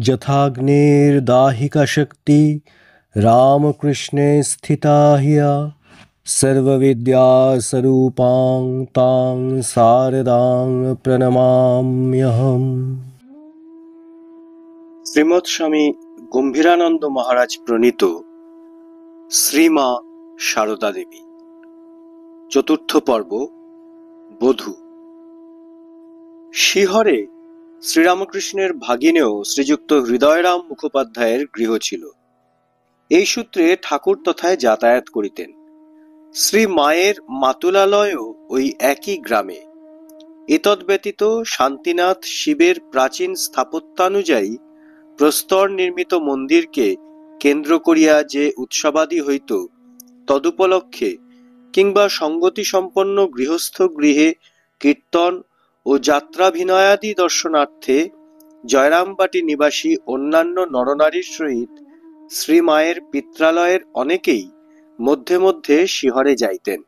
যথাগ্নির্দাহিকা শক্তি রামকৃষ্ণে স্থিতা হিয়া সর্ববিদ্যাস্বরূপাং তাং শারদাং প্রণমাম্যহম। শ্রীমৎ স্বামী গম্ভীরানন্দ মহারাজ প্রণীত শ্রীমা সারদা দেবী, চতুর্থ পর্ব, বধূ। শিহরে শ্রীরামকৃষ্ণের ভাগিনেও শ্রীযুক্ত হৃদয়রাম মুখোপাধ্যায়ের গৃহ ছিল। এই সূত্রে ঠাকুর তথায় যাতায়াত করিতেন। শ্রী মায়ের মাতুলালয়ও ওই একই গ্রামে। এতদ্ব্যতীত শান্তিনাথ শিবের প্রাচীন স্থাপত্যানুযায়ী প্রস্তর নির্মিত মন্দিরকে কেন্দ্র করিয়া যে উৎসবাদি হইত, তদুপলক্ষে কিংবা সঙ্গতি সম্পন্ন গৃহস্থ গৃহে কীর্তন ও যাত্রাভিনয়াদি দর্শনার্থে জয়রামবাটি নিবাসী অন্যান্য নরনারীর সহিত শ্রীমায়ের পিত্রালয়ের অনেকেই মধ্যে মধ্যে শিহরে যাইতেন।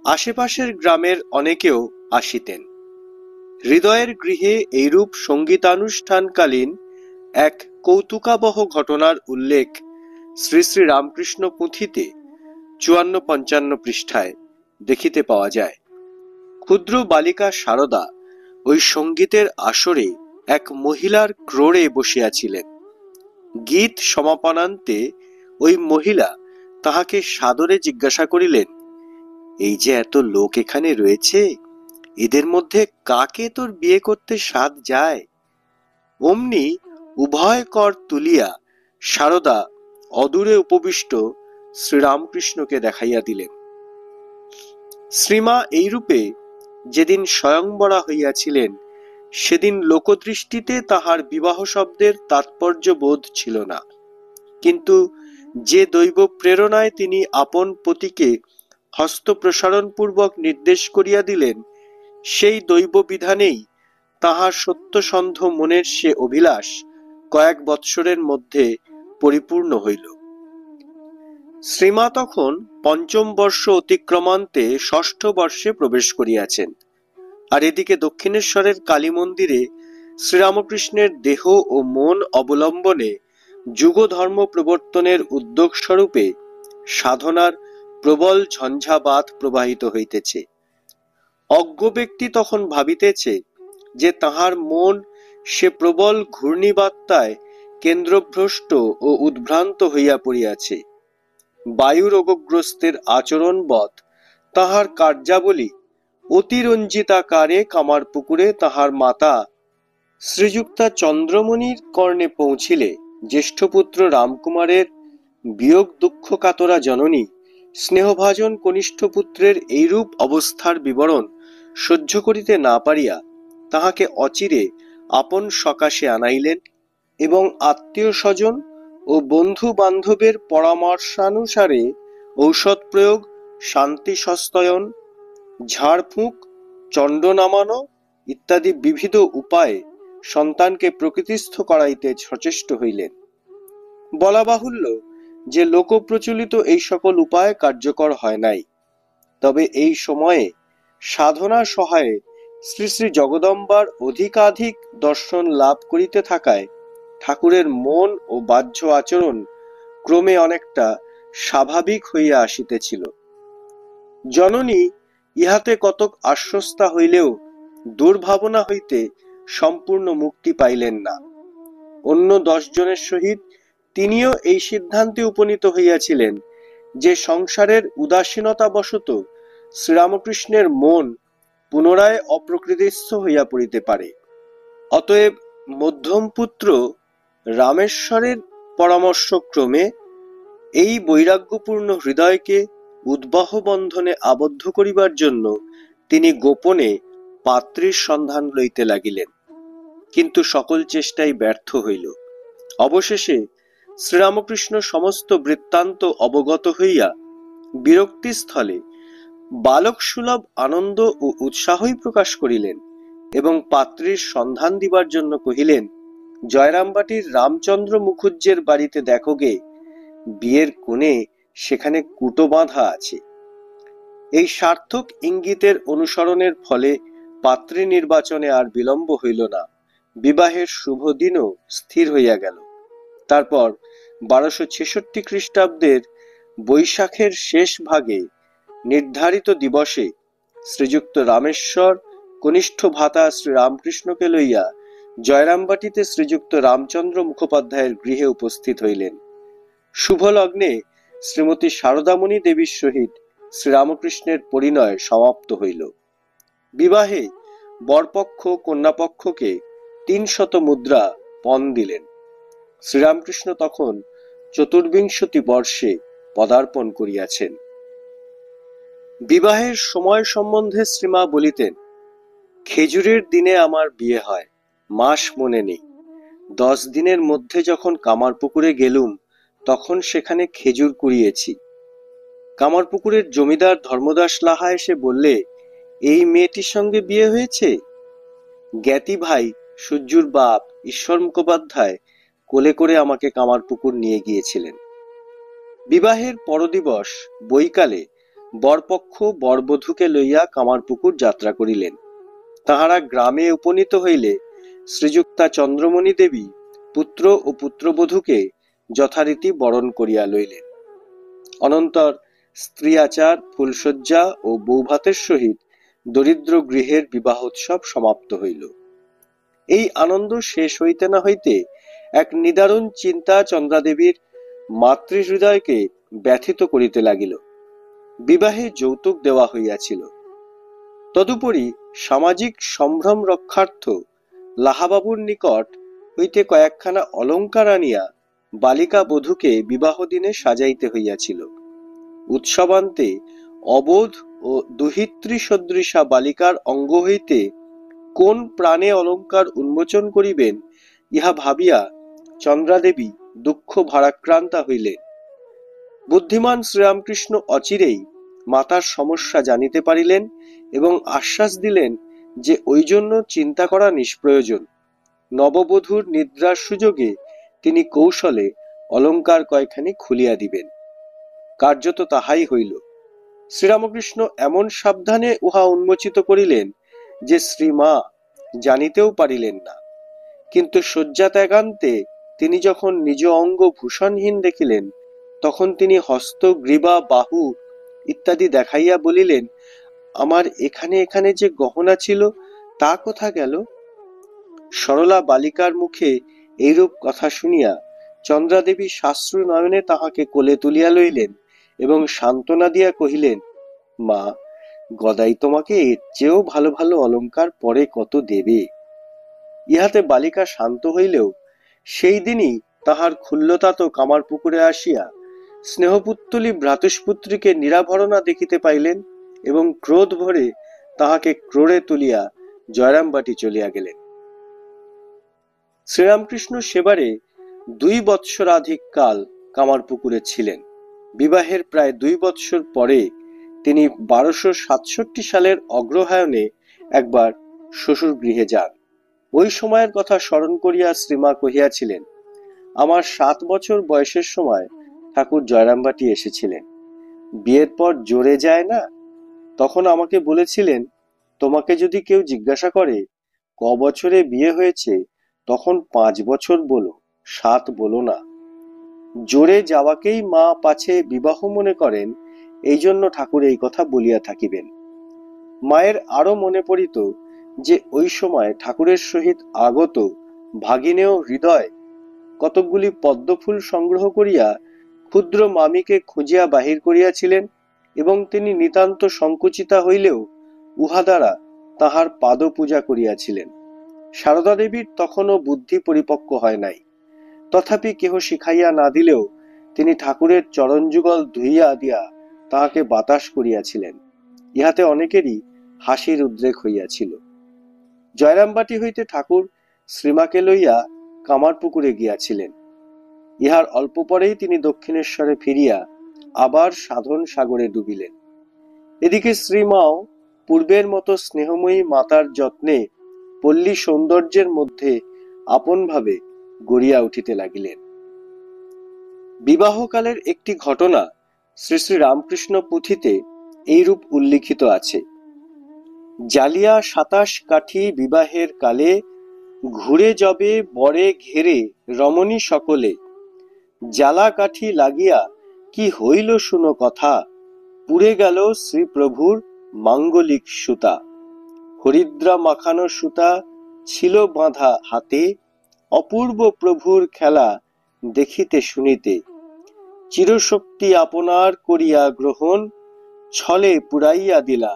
আশেপাশের গ্রামের অনেকেও আসিতেন। হৃদয়ের গৃহে এইরূপ সঙ্গীতানুষ্ঠানকালীন এক কৌতুকাবহ ঘটনার উল্লেখ শ্রী শ্রী রামকৃষ্ণ পুঁথিতে 54-55 পৃষ্ঠায় দেখিতে পাওয়া যায়। ক্ষুদ্র বালিকা সারদা ওই সঙ্গীতের আসরে এক মহিলার ক্রোড়ে বসিয়াছিলেন। গীত সমাপনান্তে ওই মহিলা তাহাকে সাদরে জিজ্ঞাসা করিলেন, এই যে এত লোক এখানে রয়েছে, এদের মধ্যে কাকে তোর বিয়ে করতে সাধ যায়? অমনি উভয় কর তুলিয়া সারদা অদূরে উপবিষ্ট শ্রীরামকৃষ্ণকে দেখাইয়া দিলেন। শ্রীমা এইরূপে যেদিন স্বয়ংবরা হইয়াছিলেন, সেদিন লোকদৃষ্টিতে তাহার বিবাহ শব্দের তাৎপর্য বোধ ছিল না। কিন্তু যে দৈব প্রেরণায় তিনি আপন পতিকে হস্ত প্রসারণ পূর্বক নির্দেশ করিয়া দিলেন, সেই দৈব বিধানেই তাহার সত্যসন্ধ মনের সে অভিলাষ কয়েক বৎসরের মধ্যে পরিপূর্ণ হইল। শ্রীমা তখন 5ম বর্ষ অতিক্রমান্তে 6ষ্ঠ বর্ষে প্রবেশ করিয়াছেন। আর এদিকে দক্ষিণেশ্বরের কালী মন্দিরে শ্রীরামকৃষ্ণের দেহ ও মন অবলম্বনে যুগ ধর্ম প্রবর্তনের উদ্যোগ স্বরূপে সাধনার প্রবল ঝঞ্ঝাবাত প্রবাহিত হইতেছে। অজ্ঞ ব্যক্তি তখন ভাবিতেছে যে তাহার মন সে প্রবল ঘূর্ণিবাত্তায় কেন্দ্রভ্রষ্ট ও উদ্ভ্রান্ত হইয়া পড়িয়াছে। বায়ু রোগগ্রস্তের আচরণবৎ তাহার কার্যাবলী অতিরঞ্জিতাকারে কামারপুকুরে তাহার মাতা শ্রীযুক্তা চন্দ্রমণির কর্ণে পৌঁছিলে জ্যেষ্ঠপুত্র রামকুমারের বিয়োগ দুঃখ কাতরা জননী স্নেহভাজন কনিষ্ঠ পুত্রের এইরূপ অবস্থার বিবরণ সহ্য করিতে না পারিয়া তাহাকে অচিরে আপন সকাশে আনাইলেন এবং আত্মীয় স্বজন ও বন্ধু বান্ধবের পরামর্শানুসারে ঔষধ প্রয়োগ, শান্তি সস্তয়ন, ঝাড়ফুঁক, চণ্ড নামানো ইত্যাদি বিবিধ উপায়ে সন্তানকে প্রকৃতিস্থ করাইতে সচেষ্ট হইলেন। বলা বাহুল্য যে লোকপ্রচলিত এই সকল উপায় কার্যকর হয় নাই। তবে এই সময়ে সাধনা সহায়ে শ্রী শ্রী জগদম্বার অধিকাধিক দর্শন লাভ করিতে থাকায় ঠাকুরের মন ও বাহ্য আচরণ ক্রমে অনেকটা স্বাভাবিক হইয়া আসিতেছিল। জননী ইহাতে কতক আশ্বস্তা হইলেও দুর্ভাবনা হইতে সম্পূর্ণ মুক্তি পাইলেন না। অন্য 10 জনের সহিত তিনিও এই সিদ্ধান্তে উপনীত হইয়াছিলেন যে সংসারের উদাসীনতাবশত শ্রীরামকৃষ্ণের মন পুনরায় অপ্রকৃতিস্থ হইয়া পড়িতে পারে। অতএব মধ্যম পুত্র রামেশ্বরের পরামর্শক্রমে এই বৈরাগ্যপূর্ণ হৃদয়কে উদ্বাহ বন্ধনে আবদ্ধ করিবার জন্য তিনি গোপনে পাত্রীর সন্ধান লইতে লাগিলেন। কিন্তু সকল চেষ্টাই ব্যর্থ হইল। অবশেষে শ্রীরামকৃষ্ণ সমস্ত বৃত্তান্ত অবগত হইয়া বিরক্তিস্থলে বালক সুলভ আনন্দ ও উৎসাহই প্রকাশ করিলেন এবং পাত্রীর সন্ধান দিবার জন্য কহিলেন, জয়রামবাটির রামচন্দ্র মুখুজ্জের বাড়িতে দেখো গে, বিয়ের কোণে সেখানে কুটো বাঁধা আছে। এই সার্থক ইঙ্গিতের অনুসরণের ফলে পাত্রী নির্বাচনে আর বিলম্ব হইল না বিবাহের শুভ দিনও স্থির হইয়া গেল। তারপর 1266 খ্রিস্টাব্দের বৈশাখের শেষ ভাগে নির্ধারিত দিবসে শ্রীযুক্ত রামেশ্বর কনিষ্ঠ ভ্রাতা শ্রী রামকৃষ্ণকে লইয়া জয়রামবাটিতে শ্রীযুক্ত রামচন্দ্র মুখোপাধ্যায়ের গৃহে উপস্থিত হইলেন। শুভ লগ্নে শ্রীমতী শারদামণি দেবীর সহিত শ্রীরামকৃষ্ণের পরিণয় সমাপ্ত হইল। বিবাহে বরপক্ষ কন্যাপক্ষকে 300 মুদ্রা পণ দিলেন। শ্রীরামকৃষ্ণ তখন চতুর্বিংশতি বর্ষে পদার্পণ করিয়াছেন। বিবাহের সময় সম্বন্ধে শ্রীমা বলিতেন, খেজুরের দিনে আমার বিয়ে হয়, মাস মনে নেই। 10 দিনের মধ্যে যখন কামারপুকুরে গেলুম তখন সেখানে খেজুর কুড়িয়েছি। কামারপুকুরের জমিদার ধর্মদাস লাহা এসে বললে, এই মেয়েটির সঙ্গে বিয়ে হয়েছে। জ্ঞাতি ভাই সূর্যুর বাপ ঈশ্বর মুখোপাধ্যায় কোলে করে আমাকে কামারপুকুর নিয়ে গিয়েছিলেন। বিবাহের পরদিবস বৈকালে বরপক্ষ বরবধূকে লইয়া কামারপুকুর যাত্রা করিলেন। তাহারা গ্রামে উপনীত হইলে শ্রীযুক্তা চন্দ্রমণি দেবী পুত্র ও পুত্রবধূকে যথারীতি বরণ করিয়া লইলেন। অনন্তর স্ত্রী আচার, ফুলশয্যা ও বৌভাতের সহিত দরিদ্র গৃহের বিবাহোৎসব সমাপ্ত হইল। এই আনন্দ শেষ হইতে না হইতে এক নিদারুণ চিন্তা চন্দ্রাদেবীর মাতৃহৃদয়কে ব্যথিত করিতে লাগিল। বিবাহে যৌতুক দেওয়া হইয়াছিল। তদুপরি সামাজিক সম্ভ্রম রক্ষার্থ লাহাবাবুর নিকট হইতে কয়েকখানা অলঙ্কার আনিয়া বালিকা বধূকে বিবাহ দিনে সাজাইতে হইয়াছিল। উৎসবান্তে অবোধ ও দুহিত্রী সদৃশা বালিকার অঙ্গ হইতে কোন প্রাণে অলঙ্কার উন্মোচন করিবেন ইহা ভাবিয়া চন্দ্রাদেবী দুঃখ ভারাক্রান্তা হইলেন। বুদ্ধিমান শ্রীরামকৃষ্ণ অচিরেই মাতার সমস্যা জানিতে পারিলেন এবং আশ্বাস দিলেন যে ওই জন্য চিন্তা করা নিষ্প্রয়োজন। নববধূর নিদ্রার সুযোগে তিনি কৌশলে অলঙ্কার কয়খানি খুলিয়া দিবেন। কার্যত তাহাই হইল। শ্রীরামকৃষ্ণ এমন সাবধানে উহা উন্মোচিত করিলেন যে শ্রীমা জানিতেও পারিলেন না। কিন্তু শয্যা ত্যাগান্তে তিনি যখন নিজ অঙ্গ ভূষণহীন দেখিলেন তখন তিনি হস্ত, গ্রীবা, বাহু ইত্যাদি দেখাইয়া বলিলেন, আমার এখানে এখানে যে গহনা ছিল তা কোথা গেল? সরলা বালিকার মুখে এইরূপ কথা শুনিয়া চন্দ্রাদেবী সাশ্রু নয়নে তাহাকে কোলে তুলিয়া লইলেন এবং সান্ত্বনা দিয়া কহিলেন, মা, গদাই তোমাকে এর চেয়েও ভালো ভালো অলঙ্কার পরে কত দেবে। ইহাতে বালিকা শান্ত হইলেও সেই দিনই তাহার ক্ষুল্লতাত কামারপুকুরে আসিয়া স্নেহপুত্তলী ভ্রাতুষ্পুত্রীকে নিরাভরণা দেখিতে পাইলেন এবং ক্রোধ ভরে তাহাকে ক্রোড়ে তুলিয়া জয়রামবাটি চলিয়া গেলেন। শ্রীরামকৃষ্ণ সেবারে 2 বৎসরাধিক কাল কামারপুকুরে ছিলেন। বিবাহের প্রায় 2 বৎসর পরে তিনি 1267 সালের অগ্রহায়ণে একবার শ্বশুর গৃহে যান। ওই সময়ের কথা স্মরণ করিয়া শ্রীমা কহিয়াছিলেন, আমার 7 বছর বয়সের সময় ঠাকুর জয়রামবাটি এসেছিলেন। বিয়ের পর জোরে যায় না? তখন আমাকে বলেছিলেন, তোমাকে যদি কেউ জিজ্ঞাসা করে ক বছরে বিয়ে হয়েছে তখন 5 বছর বলো, 7 বলো না। জোরে যাওয়াকেই মা পাছে বিবাহ মনে করেন, এই জন্য ঠাকুর এই কথা বলিয়া থাকিবেন। মায়ের আরো মনে পড়িত যে ওই সময় ঠাকুরের সহিত আগত ভাগিনেয় হৃদয় কতকগুলি পদ্মফুল সংগ্রহ করিয়া ক্ষুদ্র মামিকে খুঁজিয়া বাহির করিয়াছিলেন এবং তিনি নিতান্ত সংকুচিতা হইলেও উহা দ্বারা তাহার পাদ পূজা করিয়াছিলেন। সারদা দেবীর তখনও বুদ্ধি পরিপক্ক হয় নাই। তথাপি কেহ শিখাইয়া না দিলেও তিনি ঠাকুরের চরণযুগল ধুইয়া দিয়া তাহাকে বাতাস করিয়াছিলেন। ইহাতে অনেকেরই হাসির উদ্রেক হইয়াছিল। জয়রামবাটি হইতে ঠাকুর শ্রীমাকে লইয়া কামারপুকুরে গিয়াছিলেন। ইহার অল্প পরেই তিনি দক্ষিণেশ্বরে ফিরিয়া আবার সাধন সাগরে ডুবিলেন। এদিকে শ্রীমাও পূর্বের মতো স্নেহময়ী মাতার যত্নে পল্লী সৌন্দর্যের মধ্যে আপনভাবে গড়িয়া উঠিতে লাগিলেন। বিবাহকালের একটি ঘটনা শ্রী শ্রী রামকৃষ্ণ পুঁথিতে এইরূপ উল্লিখিত আছে। জালিয়া 27 কাঠি বিবাহের কালে ঘুরে যবে বরে ঘেরে রমণী সকলে, জ্বালা কাঠি লাগিয়া কি হইল শুনো কথা, পুড়ে গেল শ্রীপ্রভুর মাঙ্গলিক সুতা। হরিদ্রা মাখানো সুতা ছিল বাঁধা হাতে, অপূর্ব প্রভুর খেলা দেখিতে শুনিতে। চিরশক্তি আপনার করিয়া গ্রহণ, ছলে পুরাইয়া দিলা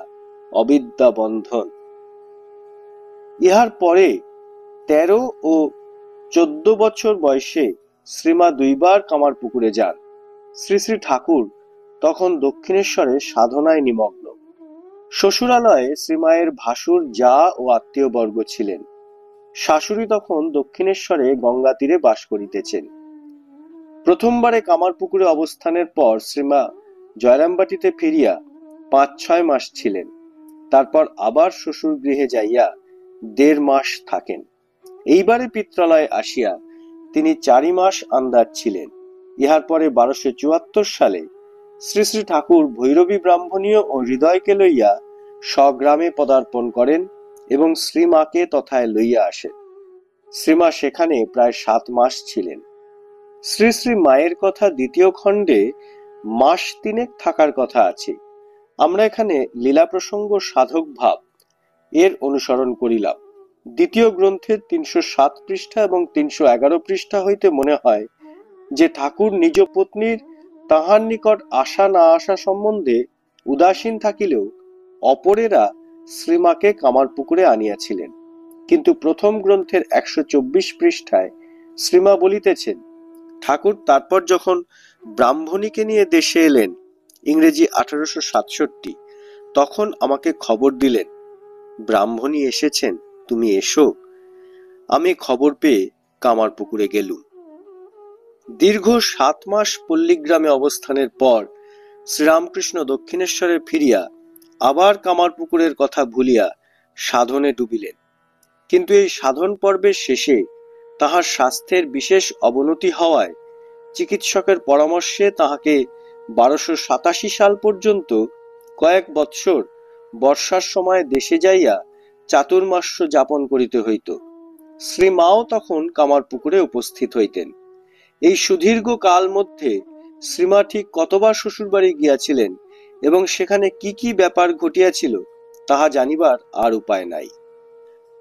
অবিদ্যা বন্ধন। ইহার পরে 13 ও 14 বছর বয়সে শ্রীমা দুইবার কামারপুকুরে যান। শ্রী শ্রী ঠাকুর তখন দক্ষিণেশ্বরে সাধনায় নিমগ্ন। শ্বশুরালয়ে শ্রীমায়ের ভাসুর জা ও আত্মীয়বর্গ ছিলেন। শাশুড়ি তখন দক্ষিণেশ্বরে গঙ্গা তীরে বাস করিতেছেন। প্রথমবারে কামারপুকুরে অবস্থানের পর শ্রীমা জয়রামবাটিতে ফিরিয়া 5-6 মাস ছিলেন। তারপর আবার শ্বশুর গৃহে যাইয়া 1.5 মাস থাকেন। এইবারে পিত্রালয়ে আসিয়া তিনি 4 মাস আন্দাজ ছিলেন। ইহার পরে 1274 সালে শ্রী শ্রী ঠাকুর ভৈরবী ব্রাহ্মণীয় ও হৃদয়কে লইয়া স্বগ্রামে পদার্পণ করেন এবং শ্রীমাকে তথায় লইয়া আসেন। শ্রীমা সেখানে প্রায় 7 মাস ছিলেন। শ্রী শ্রী মায়ের কথা 2য় খণ্ডে মাস 3 থাকার কথা আছে। আমরা এখানে লীলা প্রসঙ্গ সাধক ভাব এর অনুসরণ করিলাম। 2য় গ্রন্থের 307 পৃষ্ঠা এবং 311 পৃষ্ঠা হইতে মনে হয় যে ঠাকুর নিজ পত্নীর তাহার নিকট আসা না আসা সম্বন্ধে উদাসীন থাকিলেও অপরেরা শ্রীমাকে কামারপুকুরে আনিয়াছিলেন। কিন্তু প্রথম গ্রন্থের 124 পৃষ্ঠায় শ্রীমা বলিতেছেন, ঠাকুর তারপর যখন ব্রাহ্মণীকে নিয়ে দেশে এলেন, ইংরেজি 1867, তখন আমাকে খবর দিলেন, ব্রাহ্মণী এসেছেন, তুমি এসো। আমি খবর পেয়ে কামারপুকুরে গেলুম। দীর্ঘ 7 মাস পল্লীগ্রামে অবস্থানের পর শ্রীরামকৃষ্ণ দক্ষিণেশ্বরে ফিরিয়া আবার কামারপুকুরের কথা ভুলিয়া সাধনে ডুবিলেন। কিন্তু এই সাধন পর্বের শেষে তাহার স্বাস্থ্যের বিশেষ অবনতি হওয়ায় চিকিৎসকের পরামর্শে তাহাকে 1287 সাল পর্যন্ত কয়েক বৎসর বর্ষার সময় দেশে যাইয়া চাতুর্মাস্য যাপন করিতে হইত। শ্রীমাও তখন কামারপুকুরে উপস্থিত হইতেন। এই সুদীর্ঘ কাল মধ্যে শ্রীমা ঠিক কতবার শ্বশুরবাড়ি গিয়াছিলেন এবং সেখানে কি কি ব্যাপার ঘটিয়াছিল তাহা জানিবার আর উপায় নাই।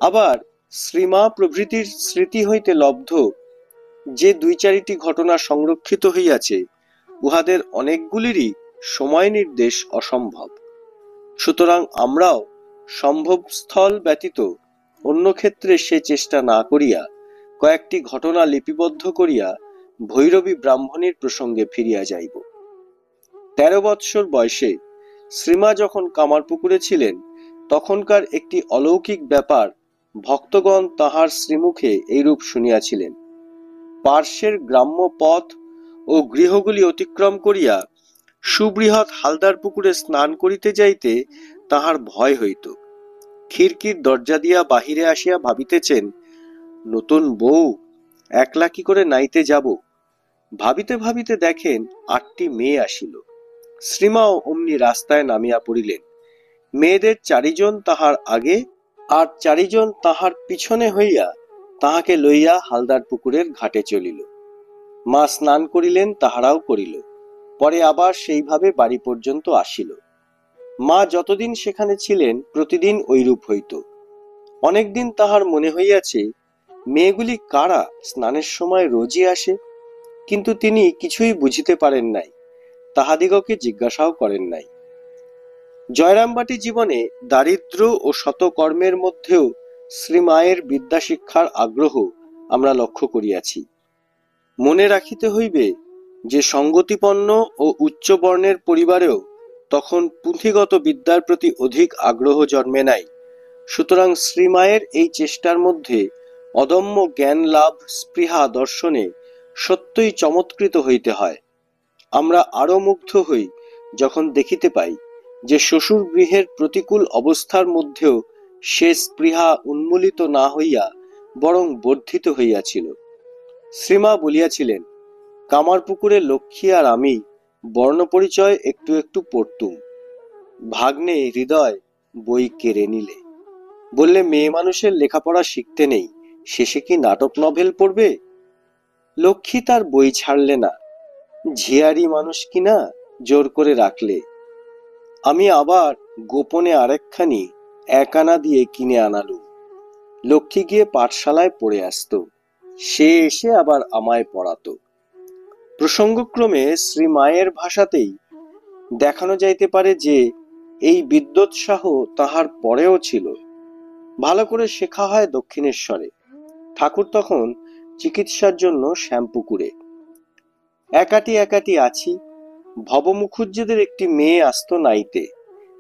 আবার শ্রীমা প্রভৃতির স্মৃতি হইতে লব্ধ যে 2-4টি ঘটনা সংরক্ষিত হইয়াছে, উহাদের অনেকগুলিরই সময় নির্দেশ অসম্ভব। সুতরাং আমরাও সম্ভব স্থল ব্যতীত অন্য ক্ষেত্রে সে চেষ্টা না করিয়া কয়েকটি ঘটনা লিপিবদ্ধ করিয়া ভৈরবী ব্রাহ্মণীর প্রসঙ্গে ফিরিয়া যাইব। 13 বৎসর বয়সে শ্রীমা যখন কামারপুকুরে ছিলেন, তখনকার একটি অলৌকিক ব্যাপার ভক্তগণ তাহার শ্রীমুখে এইরূপ শুনিয়াছিলেন। পার্শ্বের গ্রাম্য পথ ও গৃহগুলি অতিক্রম করিয়া সুবৃহৎ হালদার পুকুরে স্নান করিতে যাইতে তাহার ভয় হইত। খিড়কির দরজা দিয়া বাহিরে আসিয়া ভাবিতেছেন, নতুন বউ, একলা কি করে নাইতে যাব। ভাবিতে ভাবিতে দেখেন 8টি মেয়ে আসিল। শ্রীমাও অমনি রাস্তায় নামিয়া পড়িলেন। মেয়েদের 4 জন তাহার আগে আর 4 জন তাহার পিছনে হইয়া তাহাকে লইয়া হালদার পুকুরের ঘাটে চলিল। মা স্নান করিলেন, তাহারাও করিল। পরে আবার সেইভাবে বাড়ি পর্যন্ত আসিল। মা যতদিন সেখানে ছিলেন প্রতিদিন ঐরূপ হইত। অনেকদিন তাহার মনে হইয়াছে, মেয়েগুলি কারা, স্নানের সময় রোজই আসে। কিন্তু তিনি কিছুই বুঝিতে পারেন নাই, তাহাদিগকে জিজ্ঞাসাও করেন নাই। জয়রামবাটি জীবনে দারিদ্র ও শতকর্মের মধ্যেও শ্রীমায়ের বিদ্যাশিক্ষার আগ্রহ আমরা লক্ষ্য করিয়াছি। মনে রাখিতে হইবে যে সঙ্গতিপন্ন ও উচ্চ বর্ণের পরিবারেও তখন পুঁথিগত বিদ্যার প্রতি অধিক আগ্রহ জন্মে নাই। সুতরাং শ্রীমায়ের এই চেষ্টার মধ্যে অদম্য জ্ঞান লাভ স্পৃহা দর্শনে সত্যই চমৎকৃত হইতে হয়। আমরা আরো মুগ্ধ হই যখন দেখিতে পাই যে শ্বশুর গৃহের প্রতিকূল অবস্থার মধ্যেও সে স্পৃহা উন্মূলিত না হইয়া বরং বর্ধিত হইয়াছিল। শ্রীমা বলিয়াছিলেন, কামারপুকুরে লক্ষ্মী আর আমি বর্ণপরিচয় একটু একটু পড়তুম। ভাগ্নে হৃদয় বই কেড়ে নিলে। বললে, মেয়ে মানুষের লেখাপড়া শিখতে নেই, শেষে কি নাটক নভেল পড়বে? লক্ষ্মী তার বই ছাড়লে না, ঝিয়ারি মানুষ কিনা জোর করে রাখলে। আমি আবার গোপনে আরেকখানি 1 আনা দিয়ে কিনে আনালুম। লক্ষ্মী গিয়ে পাঠশালায় পড়ে আসতো, সে এসে আবার আমায় পড়াতো। প্রসঙ্গক্রমে শ্রীমায়ের ভাষাতেই দেখানো যাইতে পারে যে এই বিদ্যোৎসাহ তাহার পরেও ছিল। ভালো করে শেখা হয় দক্ষিণেশ্বরে। ঠাকুর তখন চিকিৎসার জন্য শ্যামপুকুরে। একাটি একাটি আছি। ভব মুখুজ্জেদের একটি মেয়ে আসতো নাইতে,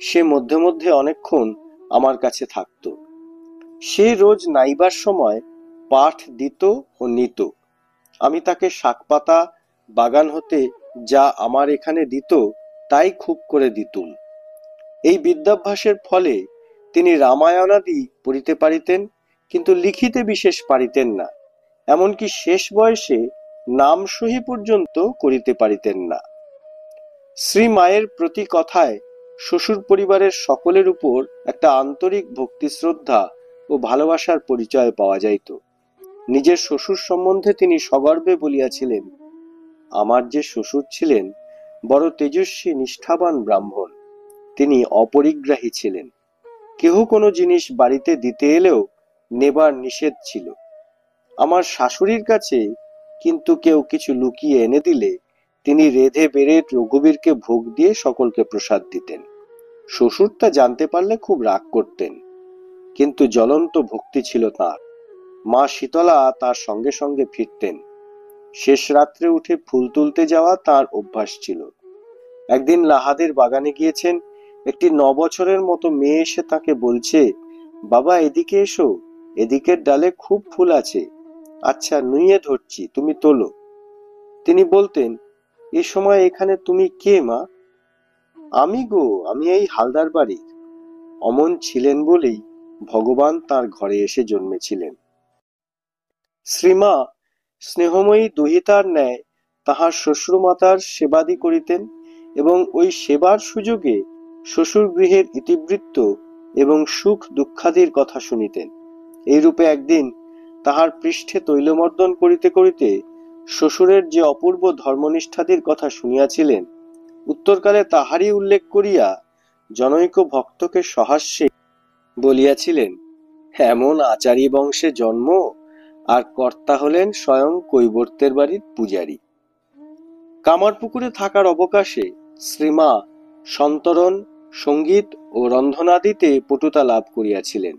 সে মধ্যে মধ্যে অনেকক্ষণ আমার কাছে থাকতো। সে রোজ নাইবার সময় পাঠ দিত ও নিত। আমি তাকে শাকপাতা বাগান হতে যা আমার এখানে দিত তাই খুব করে দিতুম। এই বিদ্যাভ্যাসের ফলে তিনি রামায়ণাদি পড়িতে পারিতেন, কিন্তু লিখিতে বিশেষ পারিতেন না। এমনকি শেষ বয়সে নাম সহি পর্যন্ত করিতে পারিতেন না। শ্রীমায়ের প্রতি কথায় শ্বশুর পরিবারের সকলের উপর একটা আন্তরিক ভক্তি শ্রদ্ধা ও ভালোবাসার পরিচয় পাওয়া যাইত। নিজের শ্বশুর সম্বন্ধে তিনি সগর্বে বলিয়াছিলেন, আমার যে শ্বশুর ছিলেন বড় তেজস্বী নিষ্ঠাবান ব্রাহ্মণ। তিনি অপরিগ্রাহী ছিলেন। কেহ কোনো জিনিস বাড়িতে দিতে এলেও নেবার নিষেধ ছিল। আমার শাশুড়ির কাছে কিন্তু কেউ কিছু লুকিয়ে এনে দিলে তিনি রেঁধে বেড়ে রঘুবীরকে ভোগ দিয়ে সকলকে প্রসাদ দিতেন। শ্বশুর তা জানতে পারলে খুব রাগ করতেন, কিন্তু জ্বলন্ত ভক্তি ছিল তাঁর। মা শীতলা তার সঙ্গে সঙ্গে ফিরতেন। শেষ রাত্রে উঠে ফুল তুলতে যাওয়া তার অভ্যাস ছিল। একদিন লাহাদের বাগানে গিয়েছেন, একটি 9 বছরের মতো মেয়ে এসে তাকে বলছে, বাবা এদিকে এসো, এদিকের ডালে খুব ফুল আছে, আচ্ছা নুইয়ে ধরছি, তুমি তোলো। তিনি বলতেন, এ সময় এখানে তুমি কে মা? আমি গো, আমি এই হালদার বাড়ির। অমন ছিলেন বলেই ভগবান তার ঘরে এসে জন্মেছিলেন। শ্রীমা স্নেহময়ী দুহিতার ন্যায় তাহার শ্বশুরমাতার সেবাদি করিতেন এবং ওই সেবার সুযোগে শ্বশুর গৃহের ইতিবৃত্ত এবং সুখ দুঃখাদির কথা শুনিতেন। এইরূপে একদিন তাহার পৃষ্ঠে তৈলমর্দন করিতে করিতে শ্বশুরের যে অপূর্ব ধর্মনিষ্ঠাদির কথা শুনিয়াছিলেন, উত্তরকালে তাহারই উল্লেখ করিয়া জনৈক ভক্তকে সহাস্যে বলিয়াছিলেন, এমন আচারী বংশে জন্ম, আর কর্তা হলেন স্বয়ং কৈবর্তের বাড়ির পূজারী। কামারপুকুরে থাকার অবকাশে শ্রীমা সন্তরণ, সঙ্গীত ও রন্ধনাদিতে পটুতা লাভ করিয়াছিলেন।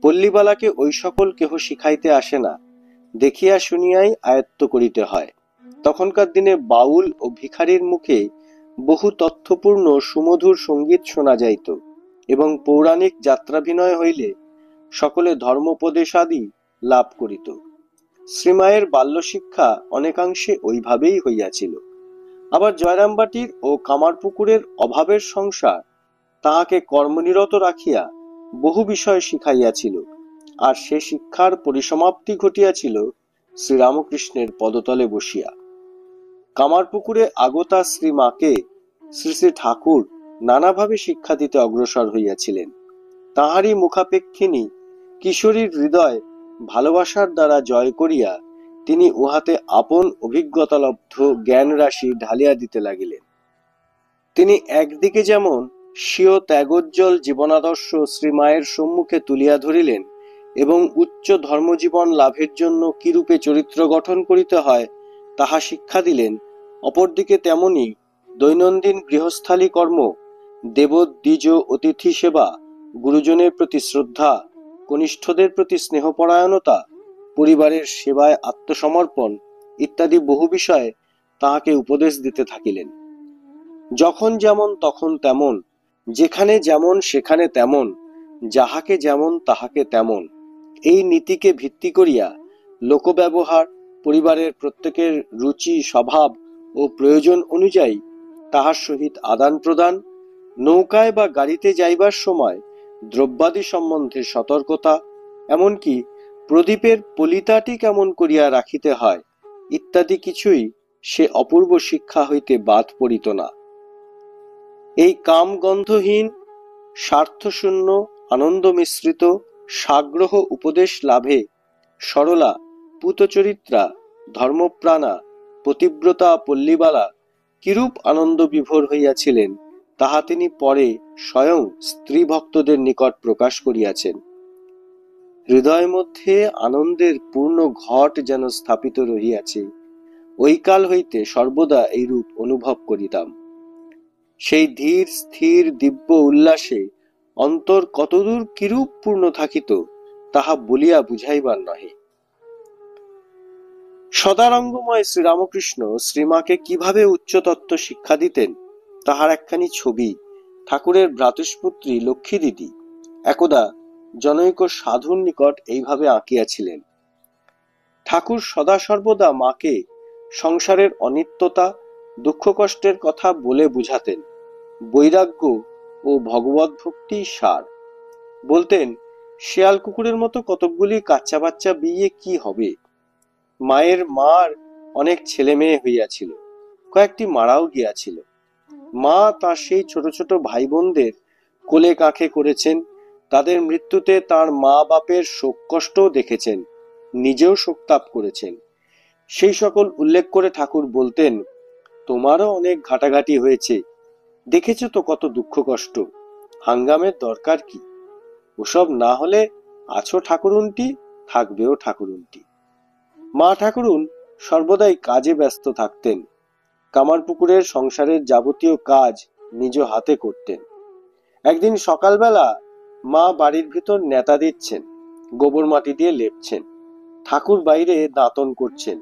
পল্লীবালাকে ওই সকল কেহ শিখাইতে আসে না, দেখিয়া শুনিয়াই আয়ত্ত করিতে হয়। তখনকার দিনে বাউল ও ভিখারির মুখে বহু তথ্যপূর্ণ সুমধুর সঙ্গীত শোনা যাইত, এবং পৌরাণিক যাত্রাভিনয় হইলে সকলে ধর্মোপদেশাদি লাভ করিত। শ্রীমায়ের বাল্যশিক্ষা অনেকাংশে ওইভাবেই হইয়াছিল। আবার জয়রামবাটির ও কামারপুকুরের অভাবের সংসার তাহাকে কর্মনিরত রাখিয়া বহু বিষয় শিখাইয়াছিল, আর সে শিক্ষার পরিসমাপ্তি ঘটিয়াছিল শ্রীরামকৃষ্ণের পদতলে বসিয়া। কামারপুকুরে আগতা শ্রীমাকে শ্রী শ্রী ঠাকুর নানাভাবে শিক্ষা দিতে অগ্রসর হইয়াছিলেন। তাহারই মুখাপেক্ষিনী কিশোরীর হৃদয় ভালোবাসার দ্বারা জয় করিয়া তিনি উহাতে আপন অভিজ্ঞতালব্ধ জ্ঞান রাশি ঢালিয়া দিতে লাগিলেন। তিনি একদিকে যেমন স্বীয় ত্যাগোজ্জ্বল জীবনাদর্শ শ্রীমায়ের সম্মুখে তুলিয়া ধরিলেন এবং উচ্চ ধর্মজীবন লাভের জন্য কিরূপে চরিত্র গঠন করিতে হয় তাহা শিক্ষা দিলেন, অপরদিকে তেমনি দৈনন্দিন গৃহস্থালী কর্ম, দেবদ্বিজ অতিথি সেবা, গুরুজনের প্রতি শ্রদ্ধা, কনিষ্ঠদের প্রতি স্নেহপরায়ণতা, পরিবারের সেবায় আত্মসমর্পণ ইত্যাদি বহু বিষয়ে তাহাকে উপদেশ দিতে থাকিলেন। যখন যেমন তখন তেমন, যেখানে যেমন সেখানে তেমন, যাহাকে যেমন তাহাকে তেমন, এই নীতিকে ভিত্তি করিয়া লোকব্যবহার, পরিবারের প্রত্যেকের রুচি স্বভাব ও প্রয়োজন অনুযায়ী তাহার সহিত আদান প্রদান, নৌকায় বা গাড়িতে যাইবার সময় দ্রব্যাদি সম্বন্ধে সতর্কতা, এমনকি প্রদীপের পলিতাটি কেমন করিয়া রাখিতে হয় ইত্যাদি কিছুই সে অপূর্ব শিক্ষা হইতে বাদ পড়িত না। এই কামগন্ধহীন, স্বার্থশূন্য, আনন্দ মিশ্রিত সাগ্রহ উপদেশ লাভে সরলা, পূতচরিত্রা, ধর্মপ্রাণা, পতিব্রতা পল্লীবালা কিরূপ আনন্দ বিভোর হইয়াছিলেন তাহা তিনি পরে স্বয়ং স্ত্রী ভক্তদের নিকট প্রকাশ করিয়াছেন। হৃদয় মধ্যে আনন্দের পূর্ণ ঘট যেন স্থাপিত রহিয়াছে, ওই কাল হইতে সর্বদা এইরূপ অনুভব করিতাম। সেই ধীর স্থির দিব্য উল্লাসে অন্তর কতদূর কিরূপ পূর্ণ থাকিত তাহা বলিয়া বুঝাইবার নহে। সদারঙ্গময় শ্রীরামকৃষ্ণ শ্রীমাকে কিভাবে উচ্চতত্ত্ব শিক্ষা দিতেন তাহার একখানি ছবি ঠাকুরের ভ্রাতুষ্পুত্রী লক্ষ্মী দিদি একদা জনৈক সাধুর নিকট এইভাবে আঁকিয়াছিলেন। ঠাকুর সদা সর্বদা মাকে সংসারের অনিত্যতা, দুঃখ কষ্টের কথা বলে বুঝাতেন। বৈরাগ্য ও ভগবত ভক্তি সার। বলতেন, শেয়াল কুকুরের মতো কতকগুলি কাচ্চা বাচ্চা বিয়ে কি হবে। মার অনেক ছেলে মেয়ে হইয়াছিল, কয়েকটি মারাও গিয়াছিল। মা তার সেই ছোট ছোট ভাই বোনদের কোলে কাঁখে করেছেন। তাদের মৃত্যুতে তার মা বাপের শোক কষ্টও দেখেছেন, নিজেও শোকতাপ করেছেন। সেই সকল উল্লেখ করে ঠাকুর বলতেন, তোমারও অনেক ঘাটাঘাটি হয়েছে, দেখেছ তো কত দুঃখ কষ্ট, হাঙ্গামের দরকার কি? ওসব না হলে আছো ঠাকুরুনটি, থাকবেও ঠাকুরুনটি। মা ঠাকুরুন সর্বদাই কাজে ব্যস্ত থাকতেন। কামারপুকুরের সংসারের যাবতীয় কাজ নিজ হাতে করতেন। একদিন সকালবেলা মা বাড়ির ভিতর নেতা দিচ্ছেন, গোবর মাটি দিয়ে লেপছেন। ঠাকুর বাইরে দাঁতন করছেন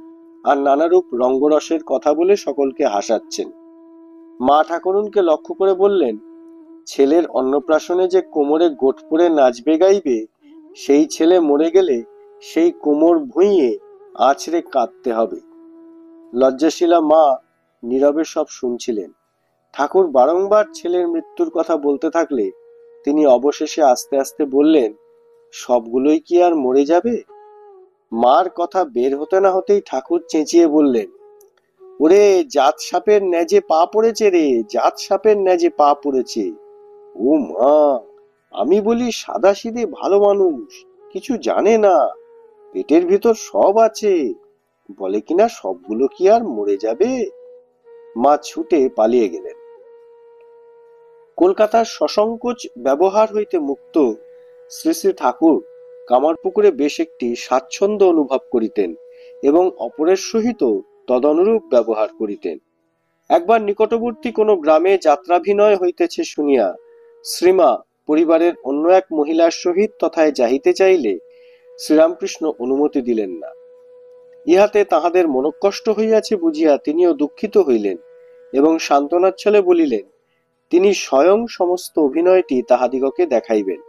আর নানারূপ রঙ্গরসের কথা বলে সকলকে হাসাচ্ছেন। মা ঠাকুরুনকে লক্ষ্য করে বললেন, ছেলের অন্নপ্রাশনে যে কোমরে গোট পরে নাচবে গাইবে, সেই ছেলে মরে গেলে সেই কোমর ভুঁইয়ে আছড়ে কাঁদতে হবে। লজ্জাশীলা মা নীরবে সব শুনছিলেন। ঠাকুর বারংবার ছেলের মৃত্যুর কথা বলতে থাকলে তিনি অবশেষে আস্তে আস্তে বললেন, সবগুলোই কি আর মরে যাবে? মার কথা বের হতে না হতেই ঠাকুর চেঁচিয়ে বললেন, ওরে জাত সাপের ন্যাজে পা পড়েছে রে, জাত সাপের ন্যাজে পা পড়েছে। ও মা, আমি বলি সাদা সিধে ভালো মানুষ, কিছু জানে না, পেটের ভিতর সব আছে, বলে কিনা সবগুলো কি আর মরে যাবে? মা ছুটে পালিয়ে গেলেন। কলকাতার সসংকোচ ব্যবহার হইতে মুক্ত শ্রী শ্রী ঠাকুর কামারপুকুরে বেশ একটি স্বাচ্ছন্দ্য অনুভব করিতেন এবং অপরের সহিত তদনুরূপ ব্যবহার করিতেন। একবার নিকটবর্তী কোনো গ্রামে যাত্রাভিনয় হইতেছে শুনিয়া শ্রীমা পরিবারের অন্য এক মহিলার সহিত তথায় যাইতে চাইলে শ্রীরামকৃষ্ণ অনুমতি দিলেন না। ইহাতে তাহাদের মনকষ্ট হইয়াছে বুঝিয়া তিনিও দুঃখিত হইলেন এবং সান্ত্বনার ছলে বলিলেন, তিনি স্বয়ং সমস্ত অভিনয়টি তাহাদিগকে দেখাইবেন।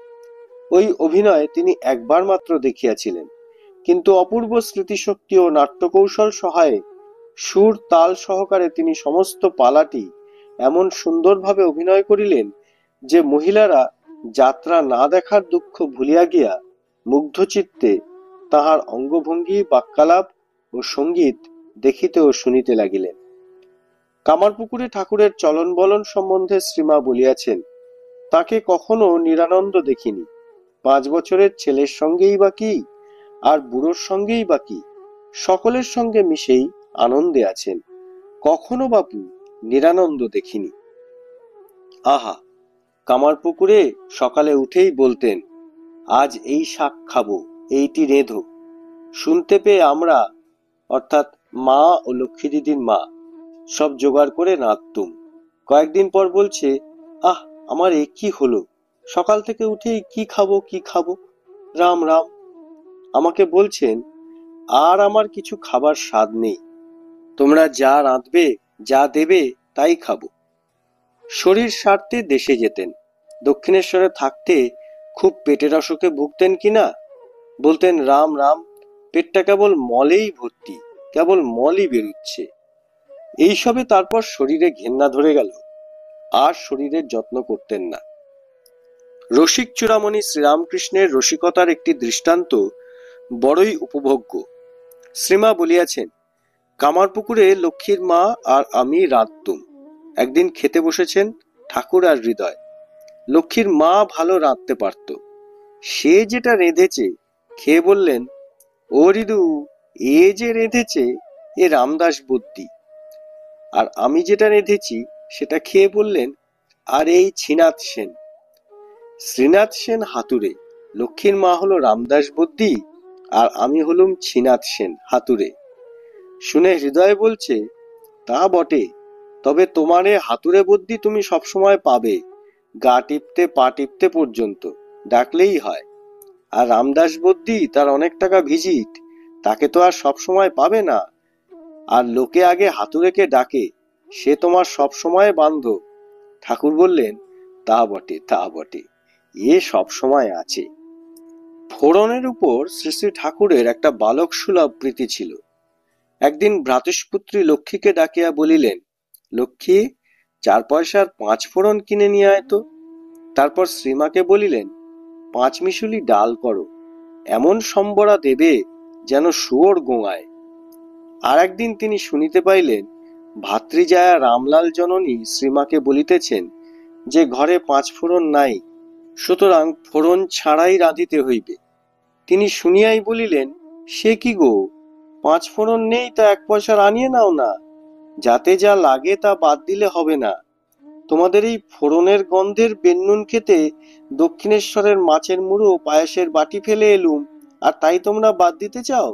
ওই অভিনয় তিনি একবার মাত্র দেখিয়াছিলেন, কিন্তু অপূর্ব স্মৃতিশক্তি ও নাট্যকৌশল সহায়ে সুর তাল সহকারে তিনি সমস্ত পালাটি এমন সুন্দরভাবে অভিনয় করিলেন যে মহিলারা যাত্রা না দেখার দুঃখ ভুলিয়া গিয়া মুগ্ধ চিত্তে তাহার অঙ্গভঙ্গি, বাক্যালাপ ও সঙ্গীত দেখিতে ও শুনিতে লাগিলেন। কামারপুকুরে ঠাকুরের চলন বলন সম্বন্ধে শ্রীমা বলিয়াছেন, তাকে কখনো নিরানন্দ দেখিনি। 5 বছরের ছেলের সঙ্গেই বা কি, আর বুড়োর সঙ্গেই বা কি, সকলের সঙ্গে মিশেই আনন্দে আছেন, কখনো বাপু নিরানন্দ দেখিনি। আহা, কামারপুকুরে সকালে উঠেই বলতেন, আজ এই শাক খাবো, এইটি রেঁধো। শুনতে পেয়ে আমরা, অর্থাৎ মা ও লক্ষ্মী দিদির মা, সব জোগাড় করে নাড়তুম। কয়েকদিন পর বলছে, আহ, আমার এ কি হলো, সকাল থেকে উঠেই কি খাবো কি খাবো, রাম রাম। আমাকে বলছেন, আর আমার কিছু খাবার স্বাদ নেই, তোমরা যা রাঁধবে যা দেবে তাই খাবো। শরীর স্বার্থে দেশে যেতেন। দক্ষিণেশ্বরে থাকতে খুব পেটের অসুখে ভুগতেন কিনা, বলতেন, রাম রাম, পেটটা কেবল মলেই ভর্তি, কেবল মলই বেরুচ্ছে। এইসবে তারপর শরীরে ঘেন্না ধরে গেল, আর শরীরের যত্ন করতেন না। রসিক চূড়ামণি শ্রীরামকৃষ্ণের রসিকতার একটি দৃষ্টান্ত বড়ই উপভোগ্য। শ্রীমা বলিয়াছেন, কামারপুকুরে লক্ষ্মীর মা আর আমি রাঁধতুম। একদিন খেতে বসেছেন ঠাকুর আর হৃদয়। লক্ষ্মীর মা ভালো রাঁধতে পারত। সে যেটা রেঁধেছে খেয়ে বললেন, ও রিদু, এ যে রেঁধেছে এ রামদাস বুদ্ধি, আর আমি যেটা রেঁধেছি সেটা খেয়ে বললেন, আর এই শ্রীনাথ সেন। শ্রীনাথ সেন হাতুড়ে, লক্ষ্মীর মা হলো রামদাস বুদ্ধি, আর আমি হলুম শ্রীনাথ সেন হাতুড়ে। শুনে হৃদয় বলছে, তা বটে, তবে তোমার এ হাতুড়ে বুদ্ধি তুমি সবসময় পাবে, গা টিপতে পা টিপতে পর্যন্ত ডাকলেই হয়। আর রামদাস বুদ্ধি তার অনেক টাকা ভিজিট, তাকে তো আর সবসময় পাবে না। আর লোকে আগে হাতুড়েকে ডাকে, সে তোমার সব সময় বান্ধব। ঠাকুর বললেন, তা বটে তা বটে, এ সব সময় আছে। ফোড়নের উপর শ্রী শ্রী ঠাকুরের একটা বালক সুলভ প্রীতি ছিল। একদিন ভ্রাতুষ্পুত্রী লক্ষ্মীকে ডাকিয়া বলিলেন, লক্ষ্মী, 4 পয়সার 5 ফোড়ন কিনে নিয়ে আয় তো। তারপর শ্রীমাকে বলিলেন, 5 মিশুলি ডাল করো, এমন সম্বরা দেবে যেন শুয়োর গোঙায়। আর একদিন তিনি শুনিতে পাইলেন, ভাতৃজায়া রামলাল জননী শ্রীমাকে বলিতেছেন যে ঘরে 5 ফোড়ন নাই, সুতরাং ফোড়ন ছাড়াই রাঁধিতে হইবে। তিনি শুনিয়াই বলিলেন, সে কি গো, 5 ফোড়ন নেই তা 1 পয়সার আনিয়ে নাও না, যাতে যা লাগে তা বাদ দিলে হবে না। তোমাদের এই ফোড়নের গন্ধের বেন্নুন খেতে দক্ষিণেশ্বরের মাছের মুড়ো পায়েসের বাটি ফেলে এলুম, আর তাই তোমরা বাদ দিতে চাও?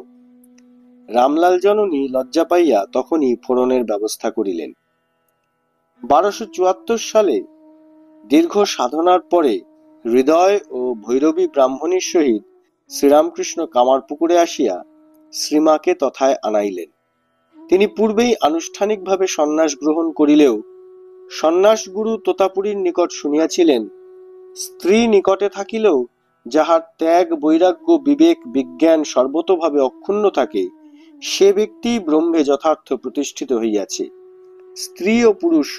রামলাল জননী লজ্জা পাইয়া তখনই ফোড়নের ব্যবস্থা করিলেন। 1274 সালে দীর্ঘ সাধনার পরে হৃদয় ও ভৈরবী ব্রাহ্মণীর সহিত শ্রীরামকৃষ্ণ কামারপুকুরে আসিয়া শ্রীমাকে তথায় আনাইলেন। তিনি পূর্বেই আনুষ্ঠানিকভাবে সন্ন্যাস গ্রহণ করিলেও সন্ন্যাস গুরু তোতাপুরীর নিকট শুনিয়াছিলেন, স্ত্রী নিকটে থাকিলেও যাহার ত্যাগ বৈরাগ্য বিবেক বিজ্ঞান সর্বতোভাবে অক্ষুণ্ণ থাকে, সে ব্যক্তি ব্রহ্মে যথার্থ প্রতিষ্ঠিত হইয়াছে। স্ত্রী ও পুরুষ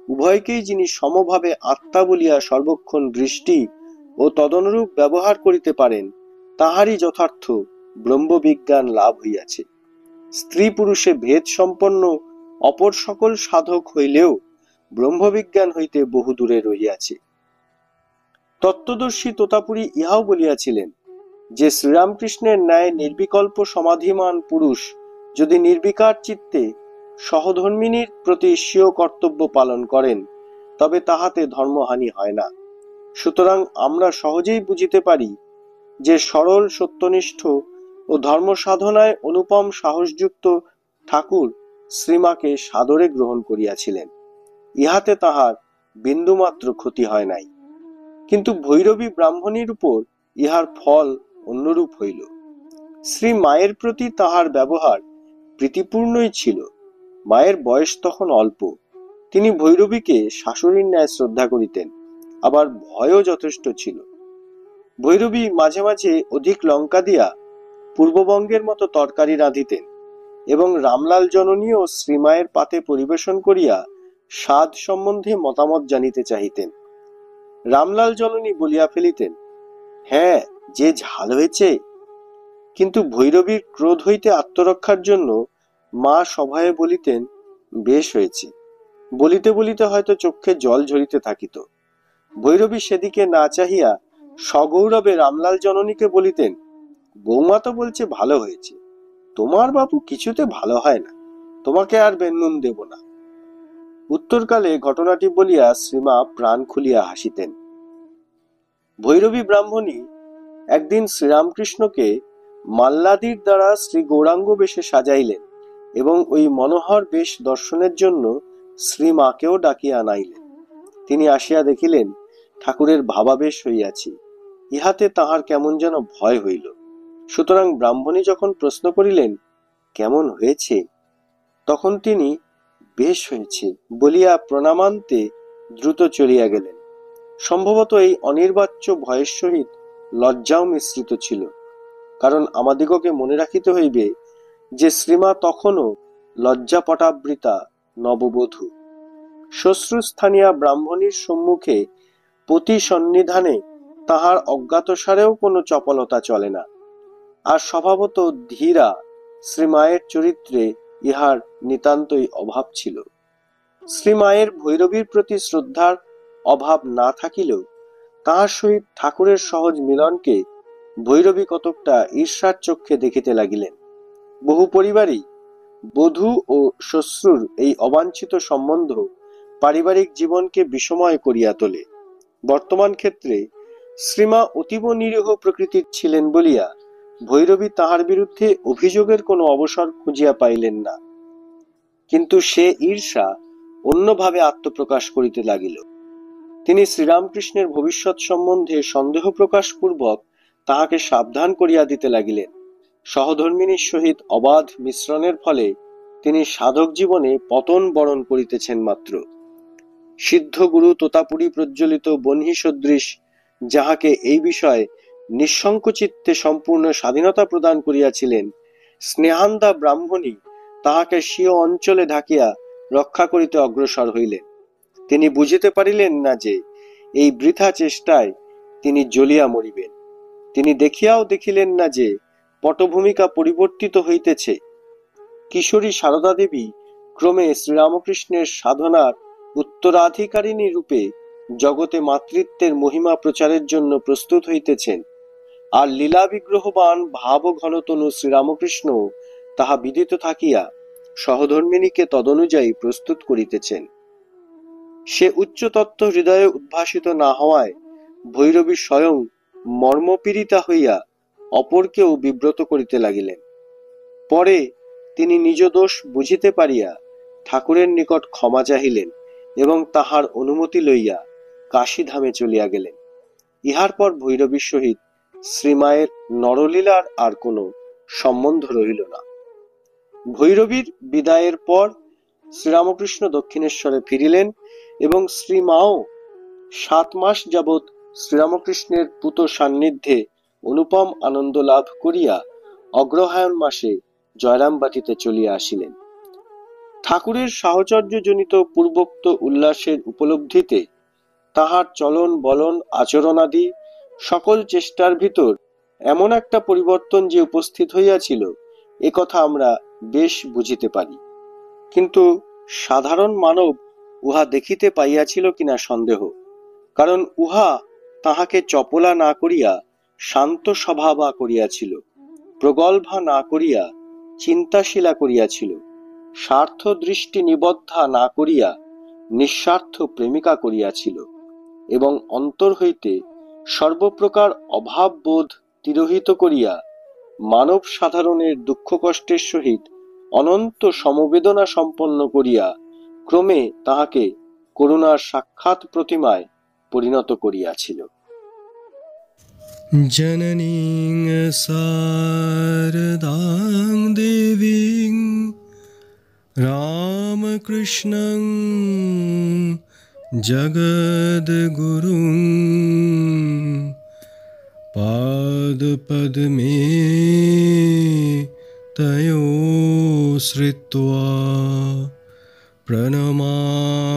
উভয়কেই যিনি সমভাবে আত্মা বলিয়া সর্বক্ষণ দৃষ্টি ও তদনুরূপ ব্যবহার করিতে পারেন, তাহারই যথার্থ ব্রহ্মবিজ্ঞান লাভ হইয়াছে। স্ত্রী পুরুষে ভেদ সম্পন্ন অপর সকল সাধক হইলেও ব্রহ্মবিজ্ঞান হইতে বহু দূরে রহিয়াছে। তত্ত্বদর্শী তোতাপুরী ইহাও বলিয়াছিলেন যে শ্রীরামকৃষ্ণের ন্যায় নির্বিকল্প সমাধিমান পুরুষ যদি নির্বিকার চিত্তে সহধর্মিণীর প্রতি স্বীয় কর্তব্য পালন করেন, তবে তাহাতে ধর্মহানি হয় না। সুতরাং আমরা সহজেই বুঝিতে পারি যে সরল সত্যনিষ্ঠ ও ধর্ম সাধনায় অনুপম সাহসযুক্ত ঠাকুর শ্রীমাকে সাদরে গ্রহণ করিয়াছিলেন, ইহাতে তাহার বিন্দুমাত্র ক্ষতি হয় নাই। কিন্তু ভৈরবী ব্রাহ্মণীর উপর ইহার ফল অন্যরূপ হইল। শ্রী মায়ের প্রতি তাহার ব্যবহার প্রীতিপূর্ণই ছিল। মায়ের বয়স তখন অল্প, তিনি ভৈরবীকে শাশুড়ির ন্যায় শ্রদ্ধা করিতেন, আবার ভয়ও যথেষ্ট ছিল। ভৈরবী মাঝে মাঝে অধিক লঙ্কা দিয়া পূর্ববঙ্গের মতো তরকারি রাঁধিতেন এবং রামলাল জননী ও শ্রীমায়ের পাতে পরিবেশন করিয়া স্বাদ সম্বন্ধে মতামত জানিতে চাহিতেন। রামলাল জননী বলিয়া ফেলিতেন, হ্যাঁ, যে ঝাল হয়েছে। কিন্তু ভৈরবীর ক্রোধ হইতে আত্মরক্ষার জন্য মা সভয়ে বলিতেন, বেশ হয়েছে। বলিতে বলিতে হয়তো চক্ষে জল ঝরিতে থাকিত। ভৈরবী সেদিকে না চাহিয়া সগৌরবে রামলাল জননীকে বলিতেন, বৌমা তো বলছে ভালো হয়েছে, তোমার বাবু কিছুতে ভালো হয় না, তোমাকে আর বেন্নুন দেব না। উত্তরকালে ঘটনাটি বলিয়া শ্রীমা প্রাণ খুলিয়া হাসিতেন। ভৈরবী ব্রাহ্মণী একদিন শ্রীরামকৃষ্ণকে মাল্লাদির দ্বারা শ্রী গৌরাঙ্গ বেশে সাজাইলেন এবং ওই মনোহর বেশ দর্শনের জন্য শ্রীমাকেও ডাকিয়া আনাইলেন। তিনি আসিয়া দেখিলেন ঠাকুরের ভাবাবেশ হইয়াছে, ইহাতে তাহার কেমন যেন ভয় হইল। সুতরাং ব্রাহ্মণী যখন প্রশ্ন করিলেন, কেমন হয়েছে, তখন তিনি বেশ হয়েছে বলিয়া প্রণামান্তে দ্রুত চলিয়া গেলেন। সম্ভবত এই অনির্বাচ্য ভয়ের সহিত লজ্জাও মিশ্রিত ছিল, কারণ আমাদিগকে মনে রাখিতে হইবে যে শ্রীমা তখনও লজ্জাপটাবৃতা নববধূ। শ্বশ্রুস্থানীয়া ব্রাহ্মণীর সম্মুখে পতি সন্নিধানে তাহার অজ্ঞাতসারেও কোনো চপলতা চলে না। আর স্বভাবত ধীরা শ্রীমায়ের চরিত্রে ইহার নিতান্তই অভাব ছিল। শ্রীমায়ের ভৈরবীর প্রতি শ্রদ্ধার অভাব না থাকিলেও তাহার সহিত ঠাকুরের সহজ মিলনকে ভৈরবী কতকটা ঈর্ষার চক্ষে দেখিতে লাগিলেন। বহু পরিবারই বধূ ও শ্বশ্রুর এই অবাঞ্ছিত সম্বন্ধ পারিবারিক জীবনকে বিষময় করিয়া তোলে। বর্তমান ক্ষেত্রে শ্রীমা অতীব নিরীহ প্রকৃতির ছিলেন বলিয়া ভৈরবী তাহার বিরুদ্ধে অভিযোগের কোনো অবসর খুঁজিয়া পাইলেন না, কিন্তু সে ঈর্ষা অন্যভাবে আত্মপ্রকাশ করিতে লাগিল। তিনি শ্রীরামকৃষ্ণের ভবিষ্যৎ সম্বন্ধে সন্দেহ প্রকাশ পূর্বক তাহাকে সাবধান করিয়া দিতে লাগিলেন। সহধর্মিণীর সহিত অবাধ মিশ্রণের ফলে তিনি সাধক জীবনে পতন বরণ করিতেছেন মাত্র। সিদ্ধ গুরু তোতাপুরী প্রজ্বলিত বহ্নি সদৃশ যাহাকে এই বিষয়ে নিঃসংকোচিত্তে সম্পূর্ণ স্বাধীনতা প্রদান করিয়াছিলেন, স্নেহান্দা ব্রাহ্মণী তাহাকে স্বীয় অঞ্চলে ঢাকিয়া রক্ষা করিতে অগ্রসর হইলেন। তিনি বুঝিতে পারিলেন না যে এই বৃথা চেষ্টায় তিনি জ্বলিয়া মরিবেন। তিনি দেখিয়াও দেখিলেন না যে পটভূমিকা পরিবর্তিত হইতেছে। কিশোরী সারদা দেবী ক্রমে শ্রীরামকৃষ্ণের সাধনার উত্তরাধিকারিণী রূপে জগতে মাতৃত্বের মহিমা প্রচারের জন্য প্রস্তুত হইতেছেন, আর লীলা বিগ্রহবান ভাব ঘনতনু শ্রীরামকৃষ্ণ তাহা বিদিত থাকিয়া সহধর্মিণীকে তদনুযায়ী প্রস্তুত করিতেছেন। সে উচ্চ তত্ত্ব হৃদয়ে উদ্ভাসিত না হওয়ায় ভৈরবী স্বয়ং মর্মপীড়িতা হইয়া অপরকেও বিব্রত করিতে লাগিলেন। পরে তিনি নিজ দোষ বুঝিতে পারিয়া ঠাকুরের নিকট ক্ষমা চাহিলেন এবং তাহার অনুমতি লইয়া কাশীধামে চলিয়া গেলেন। ইহার পর ভৈরবীর সহিত শ্রীমায়ের নরলীলার আর কোনো সম্বন্ধ রহিল না। ভৈরবীর বিদায়ের পর শ্রীরামকৃষ্ণ দক্ষিণেশ্বরে ফিরিলেন এবং শ্রীমাও 7 মাস যাবৎ শ্রীরামকৃষ্ণের পূত সান্নিধ্যে অনুপম আনন্দ লাভ করিয়া অগ্রহায়ণ মাসে জয়রামবাটিতে চলিয়া আসিলেন। ঠাকুরের সাহচর্যজনিত পূর্বোক্ত উল্লাসের উপলব্ধিতে তাহার চলন বলন আচরণাদি সকল চেষ্টার ভিতর এমন একটা পরিবর্তন যে উপস্থিত হইয়াছিল, এ কথা আমরা বেশ বুঝিতে পারি। কিন্তু সাধারণ মানব উহা দেখিতে পাইয়াছিল কিনা সন্দেহ, কারণ উহা তাহাকে চপলা না করিয়া শান্ত স্বভাবা করিয়াছিল, প্রগল্ভা না করিয়া চিন্তাশীলা করিয়াছিল, স্বার্থ দৃষ্টি নিবদ্ধা না করিয়া নিঃস্বার্থ প্রেমিকা করিয়াছিল, এবং অন্তর হইতে সর্বপ্রকার অভাব বোধ তিরোহিত করিয়া মানব সাধারণের দুঃখ কষ্টের সহিত অনন্ত সমবেদনা সম্পন্ন করিয়া ক্রমে তাহাকে করুণার সাক্ষাৎ প্রতিমায় পরিণত করিয়াছিল। জননীং শারদাং দেবীং রামকৃষ্ণং জগদ্গুরুং পাদপদ্মে তয়োঃ শ্রিত্বা প্রণমামি